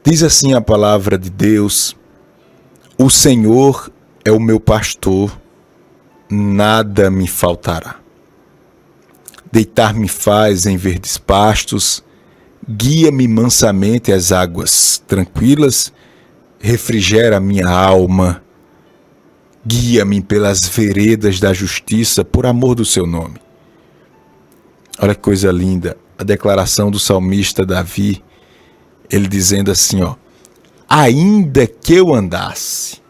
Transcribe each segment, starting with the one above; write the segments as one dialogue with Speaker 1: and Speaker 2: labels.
Speaker 1: Diz assim a palavra de Deus: o Senhor é o meu pastor, nada me faltará. Deitar-me faz em verdes pastos, guia-me mansamente às águas tranquilas, refrigera a minha alma, guia-me pelas veredas da justiça, por amor do seu nome. Olha que coisa linda, a declaração do salmista Davi, ele dizendo assim, ainda que eu andasse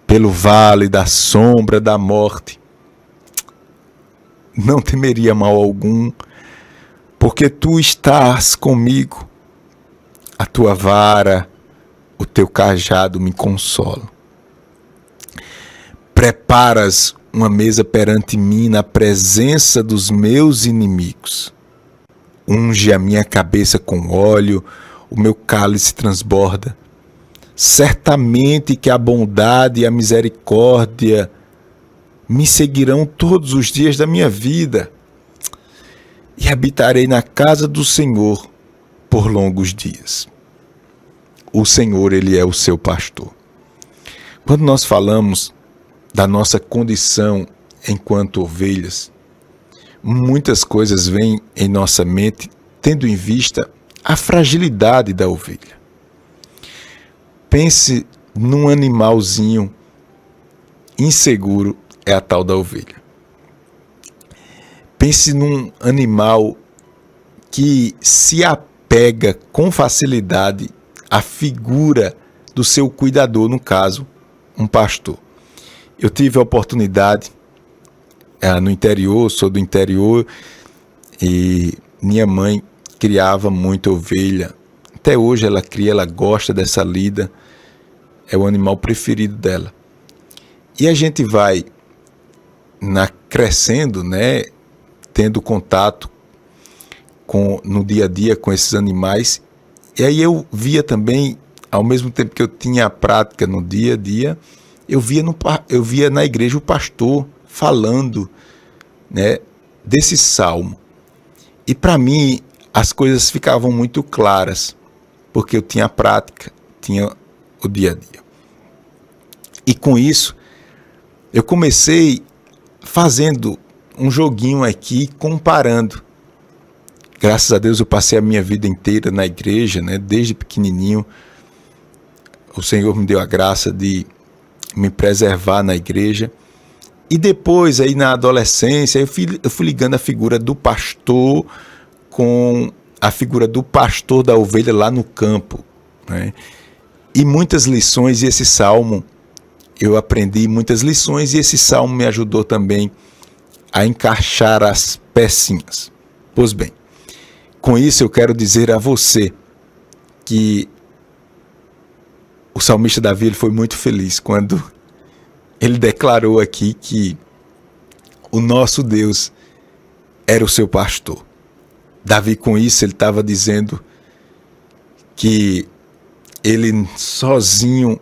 Speaker 1: pelo vale da sombra da morte, não temeria mal algum, porque tu estás comigo, a tua vara, o teu cajado me consolam. Preparas uma mesa perante mim na presença dos meus inimigos. Unge a minha cabeça com óleo, o meu cálice transborda. Certamente que a bondade e a misericórdia me seguirão todos os dias da minha vida, e habitarei na casa do Senhor por longos dias. O Senhor, Ele é o seu pastor. Quando nós falamos da nossa condição enquanto ovelhas, muitas coisas vêm em nossa mente, tendo em vista a fragilidade da ovelha. Pense num animalzinho inseguro, é a tal da ovelha. Pense num animal que se apega com facilidade à figura do seu cuidador, no caso, um pastor. Eu tive a oportunidade no interior, sou do interior, e minha mãe criava muita ovelha. Até hoje ela cria, ela gosta dessa lida, é o animal preferido dela. E a gente vai crescendo, né, tendo contato no dia a dia com esses animais. E aí eu via também, ao mesmo tempo que eu tinha a prática no dia a dia, eu via na igreja o pastor falando, né, desse salmo. E para mim as coisas ficavam muito claras, porque eu tinha a prática, tinha o dia a dia. E com isso, eu comecei fazendo um joguinho aqui, comparando. Graças a Deus eu passei a minha vida inteira na igreja, né? Desde pequenininho. O Senhor me deu a graça de me preservar na igreja. E depois, aí na adolescência, eu fui ligando a figura do pastor com a figura do pastor da ovelha lá no campo, né? E muitas lições, e esse salmo, eu aprendi muitas lições, e esse salmo me ajudou também a encaixar as pecinhas. Pois bem, com isso eu quero dizer a você que o salmista Davi, ele foi muito feliz quando ele declarou aqui que o nosso Deus era o seu pastor. Davi, com isso, ele estava dizendo que ele sozinho,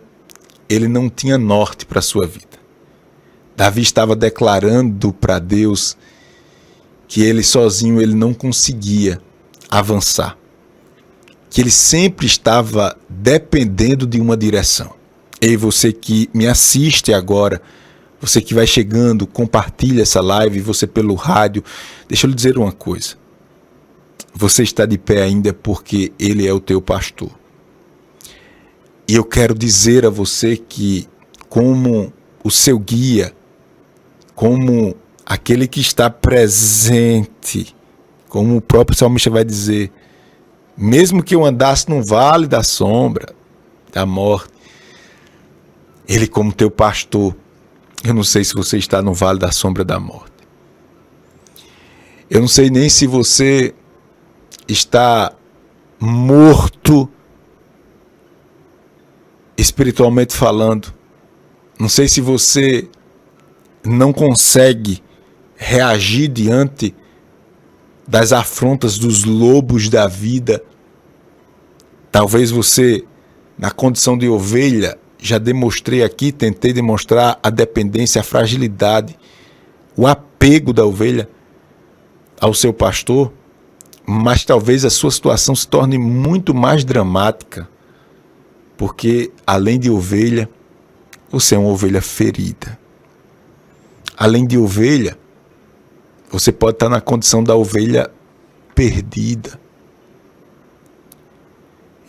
Speaker 1: ele não tinha norte para a sua vida. Davi estava declarando para Deus que ele sozinho ele não conseguia avançar, que ele sempre estava dependendo de uma direção. E você que me assiste agora, você que vai chegando, compartilha essa live, você pelo rádio, deixa eu lhe dizer uma coisa. Você está de pé ainda porque Ele é o teu pastor. E eu quero dizer a você que, como o seu guia, como aquele que está presente, como o próprio salmista vai dizer, mesmo que eu andasse no vale da sombra, da morte, Ele como teu pastor. Eu não sei se você está no vale da sombra da morte. Eu não sei nem se você está morto espiritualmente falando. Não sei se você não consegue reagir diante das afrontas dos lobos da vida. Talvez você, na condição de ovelha, já demonstrei aqui, tentei demonstrar a dependência, a fragilidade, o apego da ovelha ao seu pastor, mas talvez a sua situação se torne muito mais dramática, Porque, além de ovelha, você é uma ovelha ferida. Além de ovelha, você pode estar na condição da ovelha perdida.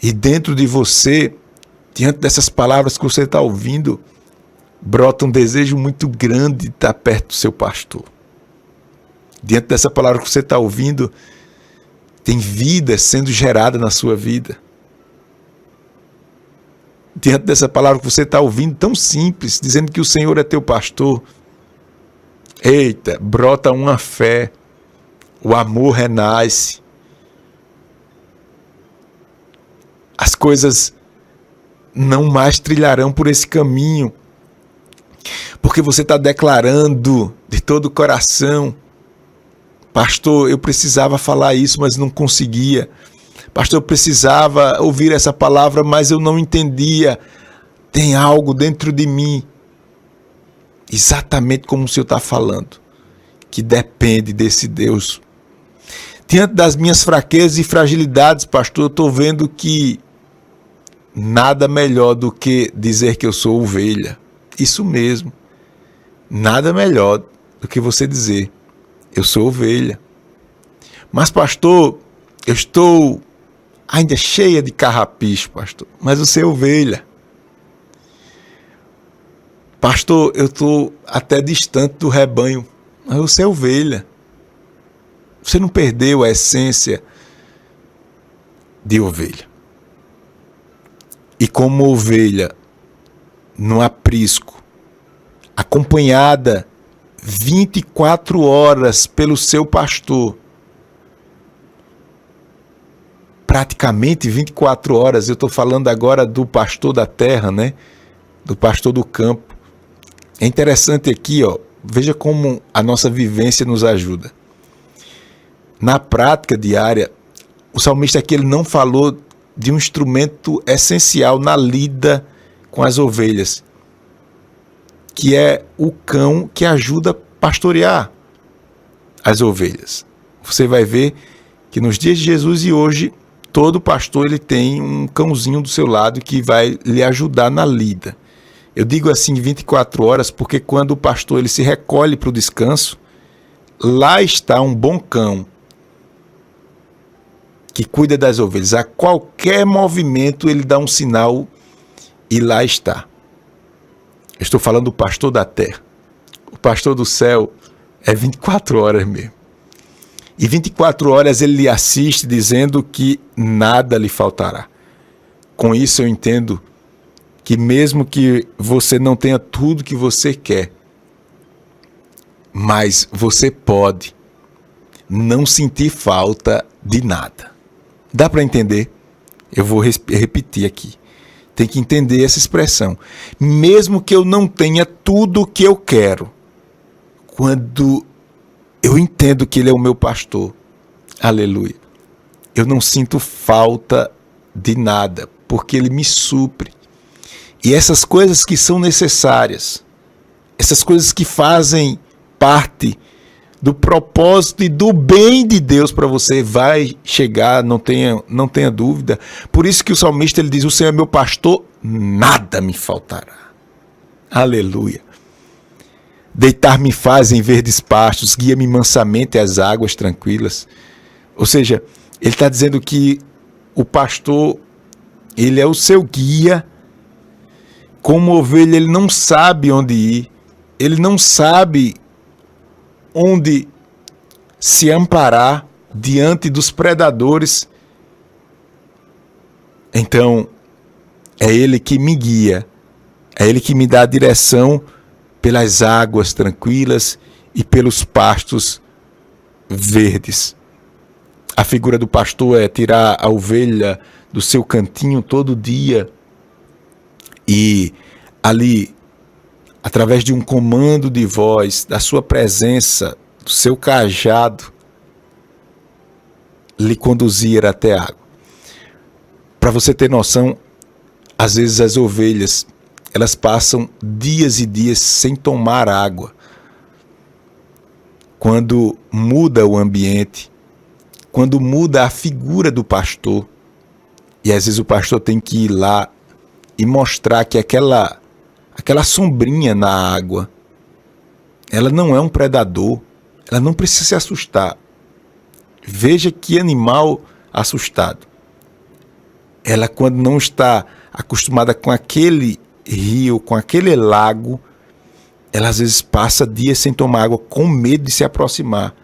Speaker 1: E dentro de você, diante dessas palavras que você está ouvindo, brota um desejo muito grande de estar perto do seu pastor. Diante dessa palavra que você está ouvindo, tem vida sendo gerada na sua vida. Diante dessa palavra que você está ouvindo, tão simples, dizendo que o Senhor é teu pastor, eita, brota uma fé, o amor renasce, as coisas não mais trilharão por esse caminho, porque você está declarando de todo o coração: pastor, eu precisava falar isso, mas não conseguia. Pastor, eu precisava ouvir essa palavra, mas eu não entendia. Tem algo dentro de mim, exatamente como o Senhor está falando, que depende desse Deus. Diante das minhas fraquezas e fragilidades, pastor, eu estou vendo que nada melhor do que dizer que eu sou ovelha. Isso mesmo. Nada melhor do que você dizer: eu sou ovelha. Mas, pastor, eu estou ainda cheia de carrapicho, pastor. Mas você é ovelha. Pastor, eu estou até distante do rebanho. Mas você é ovelha. Você não perdeu a essência de ovelha. E como ovelha no aprisco, acompanhada 24 horas pelo seu pastor, praticamente 24 horas, eu estou falando agora do pastor da terra, né? Do pastor do campo. É interessante aqui, ó, veja como a nossa vivência nos ajuda. Na prática diária, o salmista aqui ele não falou de um instrumento essencial na lida com as ovelhas, que é o cão que ajuda a pastorear as ovelhas. Você vai ver que nos dias de Jesus e hoje, todo pastor ele tem um cãozinho do seu lado que vai lhe ajudar na lida. Eu digo assim 24 horas porque quando o pastor ele se recolhe para o descanso, lá está um bom cão que cuida das ovelhas. A qualquer movimento ele dá um sinal e lá está. Eu estou falando do pastor da terra. O pastor do céu é 24 horas mesmo. E 24 horas ele lhe assiste dizendo que nada lhe faltará. Com isso eu entendo que mesmo que você não tenha tudo que você quer, mas você pode não sentir falta de nada. Dá para entender? Eu vou repetir aqui. Tem que entender essa expressão. Mesmo que eu não tenha tudo o que eu quero, quando eu entendo que Ele é o meu pastor, aleluia, eu não sinto falta de nada, porque Ele me supre. E essas coisas que são necessárias, essas coisas que fazem parte do propósito e do bem de Deus para você, vai chegar, não tenha dúvida. Por isso que o salmista ele diz: o Senhor é meu pastor, nada me faltará. Aleluia. Deitar-me faz em verdes pastos, guia-me mansamente às águas tranquilas. Ou seja, ele está dizendo que o pastor, ele é o seu guia. Como ovelha, ele não sabe onde ir, ele não sabe onde se amparar diante dos predadores. Então, é Ele que me guia, é Ele que me dá a direção pelas águas tranquilas e pelos pastos verdes. A figura do pastor é tirar a ovelha do seu cantinho todo dia e ali, através de um comando de voz, da sua presença, do seu cajado, lhe conduzir até a água. Para você ter noção, às vezes as ovelhas, elas passam dias e dias sem tomar água. Quando muda o ambiente, quando muda a figura do pastor, e às vezes o pastor tem que ir lá e mostrar que aquela sombrinha na água, ela não é um predador, ela não precisa se assustar. Veja que animal assustado. Ela, quando não está acostumada com aquele rio, com aquele lago, ela às vezes passa dias sem tomar água, com medo de se aproximar.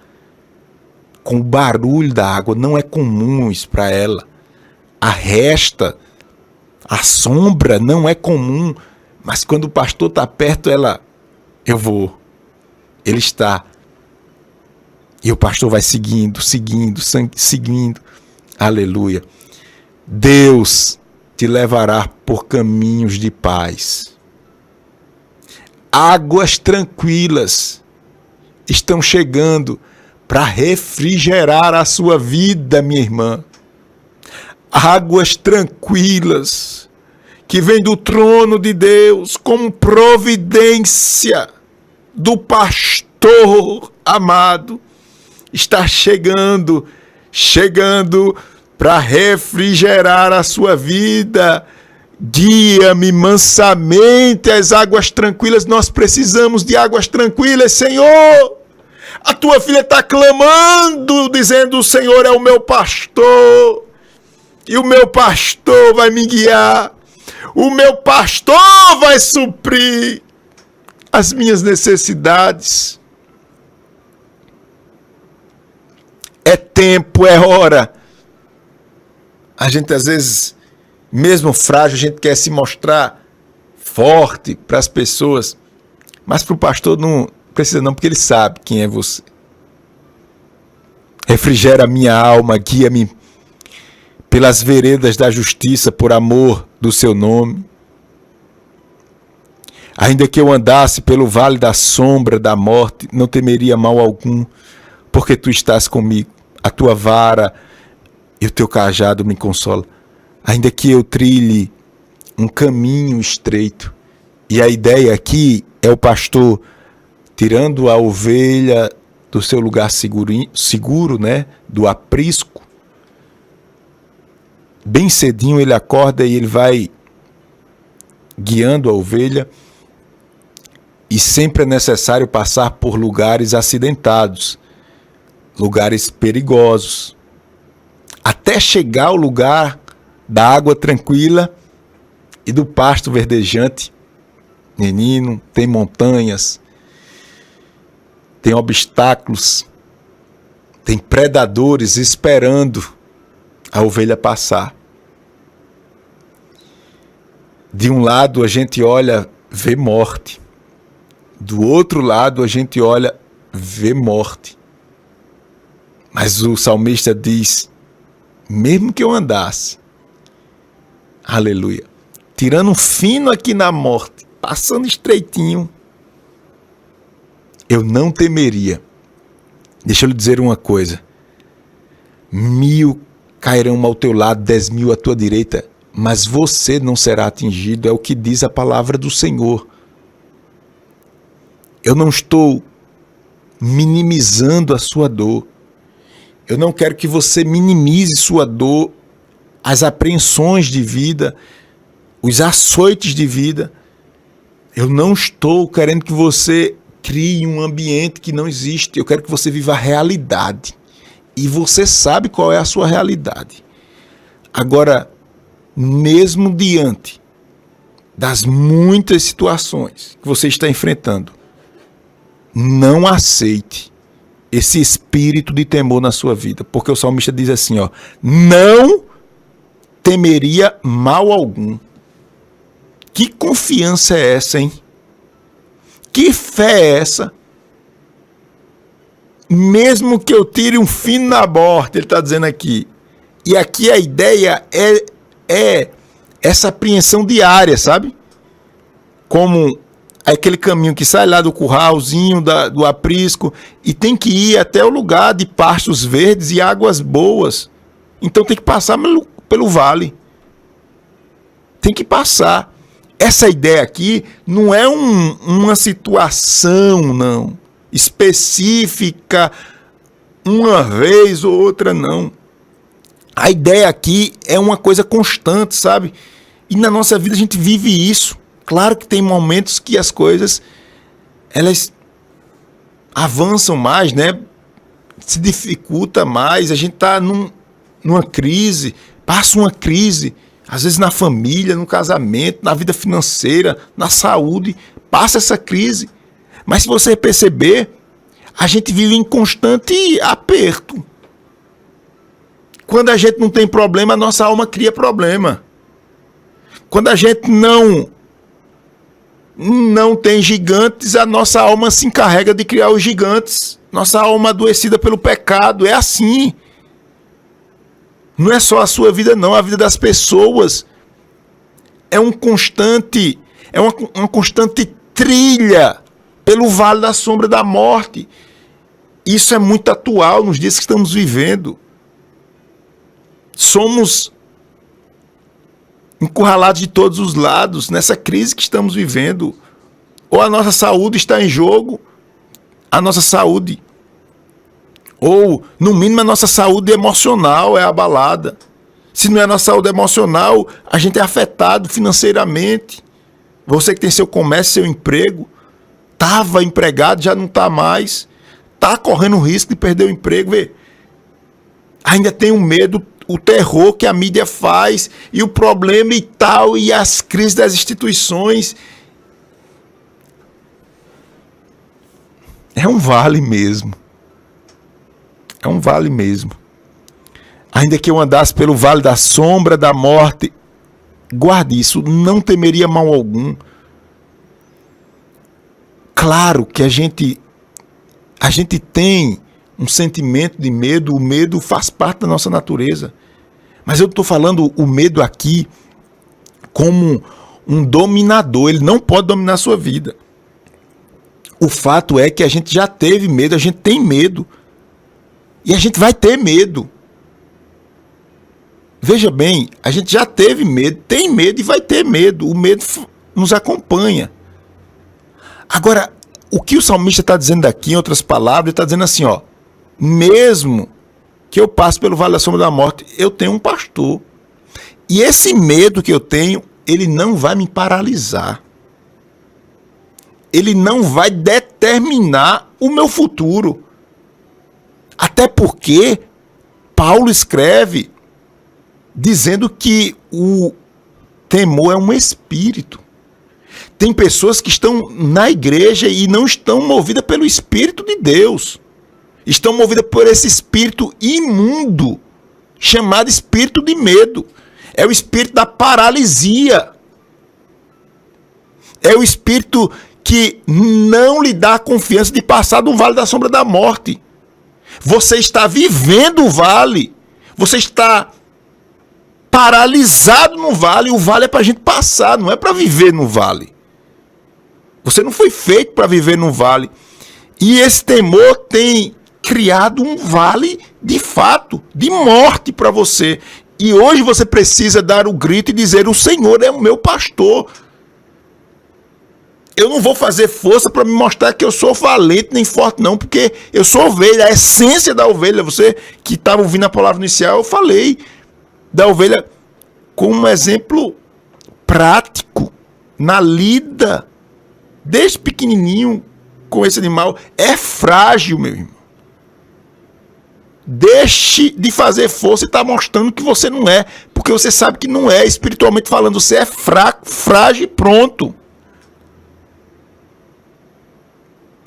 Speaker 1: Com o barulho da água, não é comum isso para ela. A resta, a sombra não é comum, mas quando o pastor está perto, ela, eu vou. Ele está. E o pastor vai seguindo. Aleluia. Deus te levará por caminhos de paz. Águas tranquilas estão chegando para refrigerar a sua vida, minha irmã. Águas tranquilas que vêm do trono de Deus como providência do pastor amado, está chegando para refrigerar a sua vida. Guia-me mansamente às águas tranquilas. Nós precisamos de águas tranquilas, Senhor. A tua filha está clamando, dizendo: o Senhor é o meu pastor, e o meu pastor vai me guiar, o meu pastor vai suprir as minhas necessidades. É tempo, é hora. A gente às vezes, mesmo frágil, a gente quer se mostrar forte para as pessoas, mas para o pastor não precisa não, porque ele sabe quem é você. Refrigera a minha alma, guia-me pelas veredas da justiça, por amor do seu nome. Ainda que eu andasse pelo vale da sombra da morte, não temeria mal algum, porque tu estás comigo. A tua vara e o teu cajado me consolam. Ainda que eu trilhe um caminho estreito. E a ideia aqui é o pastor tirando a ovelha do seu lugar seguro, né? Do aprisco. Bem cedinho ele acorda e ele vai guiando a ovelha. E sempre é necessário passar por lugares acidentados, lugares perigosos, até chegar ao lugar da água tranquila e do pasto verdejante. Menino, tem montanhas, tem obstáculos, tem predadores esperando a ovelha passar. De um lado a gente olha, vê morte. Do outro lado a gente olha, vê morte. Mas o salmista diz: mesmo que eu andasse, aleluia, tirando um fino aqui na morte, passando estreitinho, eu não temeria. Deixa eu lhe dizer uma coisa: 1000 cairão ao teu lado, 10.000 à tua direita, mas você não será atingido, é o que diz a palavra do Senhor. Eu não estou minimizando a sua dor. Eu não quero que você minimize sua dor, as apreensões de vida, os açoites de vida. Eu não estou querendo que você crie um ambiente que não existe. Eu quero que você viva a realidade. E você sabe qual é a sua realidade. Agora, mesmo diante das muitas situações que você está enfrentando, não aceite esse espírito de temor na sua vida, porque o salmista diz assim, ó: não temeria mal algum. Que confiança é essa, hein? Que fé é essa? Mesmo que eu tire um fino na morte, ele está dizendo aqui. E aqui a ideia é essa apreensão diária, sabe? Como aquele caminho que sai lá do curralzinho, do aprisco, e tem que ir até o lugar de pastos verdes e águas boas. Então tem que passar pelo vale. Tem que passar. Essa ideia aqui não é uma situação, não, específica, uma vez ou outra, não. A ideia aqui é uma coisa constante, sabe? E na nossa vida a gente vive isso. Claro que tem momentos que as coisas, elas avançam mais, né? Se dificulta mais, a gente está numa crise, passa uma crise, às vezes na família, no casamento, na vida financeira, na saúde, passa essa crise. Mas se você perceber, a gente vive em constante aperto. Quando a gente não tem problema, a nossa alma cria problema. Quando a gente não tem gigantes, a nossa alma se encarrega de criar os gigantes. Nossa alma adoecida pelo pecado, é assim. Não é só a sua vida não, a vida das pessoas é uma constante trilha pelo vale da sombra da morte. Isso é muito atual nos dias que estamos vivendo. Somos encurralados de todos os lados nessa crise que estamos vivendo. Ou a nossa saúde está em jogo, a nossa saúde, ou no mínimo a nossa saúde emocional é abalada. Se não é a nossa saúde emocional, a gente é afetado financeiramente. Você que tem seu comércio, seu emprego, estava empregado, já não está mais, está correndo o risco de perder o emprego. Vê. Ainda tem o medo, o terror que a mídia faz, e o problema e tal, e as crises das instituições. É um vale mesmo. É um vale mesmo. Ainda que eu andasse pelo vale da sombra da morte, guarde isso, não temeria mal algum. Claro que a gente tem um sentimento de medo, o medo faz parte da nossa natureza. Mas eu estou falando o medo aqui como um dominador, ele não pode dominar a sua vida. O fato é que a gente já teve medo, a gente tem medo. E a gente vai ter medo. Veja bem, a gente já teve medo, tem medo e vai ter medo. O medo nos acompanha. Agora, o que o salmista está dizendo aqui, em outras palavras, ele está dizendo assim, ó, mesmo que eu passe pelo vale da sombra da morte, eu tenho um pastor. E esse medo que eu tenho, ele não vai me paralisar. Ele não vai determinar o meu futuro. Até porque Paulo escreve dizendo que o temor é um espírito. Tem pessoas que estão na igreja e não estão movidas pelo Espírito de Deus. Estão movidas por esse espírito imundo, chamado espírito de medo. É o espírito da paralisia. É o espírito que não lhe dá a confiança de passar do vale da sombra da morte. Você está vivendo o vale. Você está paralisado no vale. O vale é para a gente passar, não é para viver no vale. Você não foi feito para viver no vale. E esse temor tem criado um vale de fato, de morte para você. E hoje você precisa dar o grito e dizer: o Senhor é o meu pastor. Eu não vou fazer força para me mostrar que eu sou valente nem forte não, porque eu sou ovelha, a essência da ovelha. Você que estava ouvindo a palavra inicial, eu falei da ovelha como um exemplo prático na lida desde pequenininho com esse animal. É frágil, meu irmão. Deixe de fazer força e estar mostrando que você não é, porque você sabe que não é, espiritualmente falando. Você é fraco, frágil e pronto.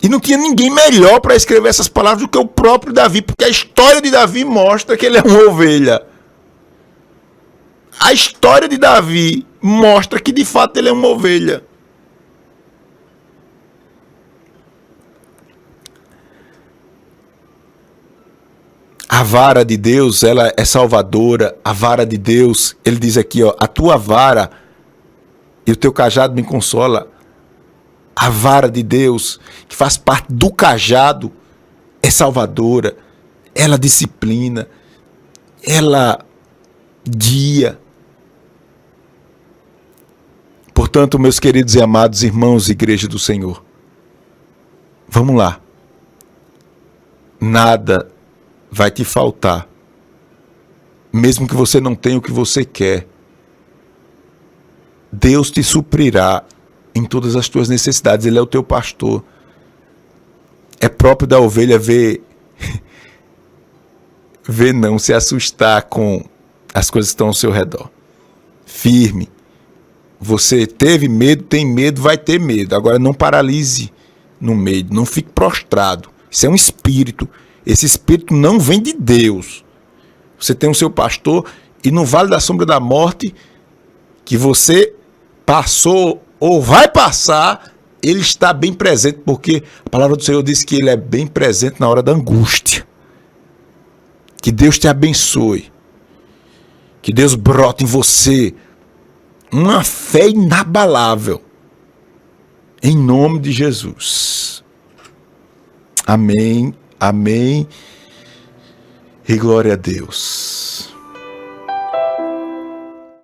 Speaker 1: E não tinha ninguém melhor para escrever essas palavras do que o próprio Davi, porque a história de Davi mostra que ele é uma ovelha. A história de Davi mostra que de fato ele é uma ovelha. A vara de Deus, ela é salvadora. A vara de Deus, ele diz aqui, ó, a tua vara e o teu cajado me consola. A vara de Deus, que faz parte do cajado, é salvadora. Ela disciplina, ela guia. Portanto, meus queridos e amados irmãos, igreja do Senhor, vamos lá. Nada vai te faltar, mesmo que você não tenha o que você quer. Deus te suprirá em todas as tuas necessidades. Ele é o teu pastor. É próprio da ovelha ver não se assustar com as coisas que estão ao seu redor. Firme. Você teve medo, tem medo, vai ter medo. Agora não paralise no medo, não fique prostrado. Isso é um espírito. Esse espírito não vem de Deus. Você tem o seu pastor e no vale da sombra da morte, que você passou ou vai passar, ele está bem presente, porque a palavra do Senhor diz que ele é bem presente na hora da angústia. Que Deus te abençoe. Que Deus brote em você uma fé inabalável. Em nome de Jesus. Amém, amém. E glória a Deus.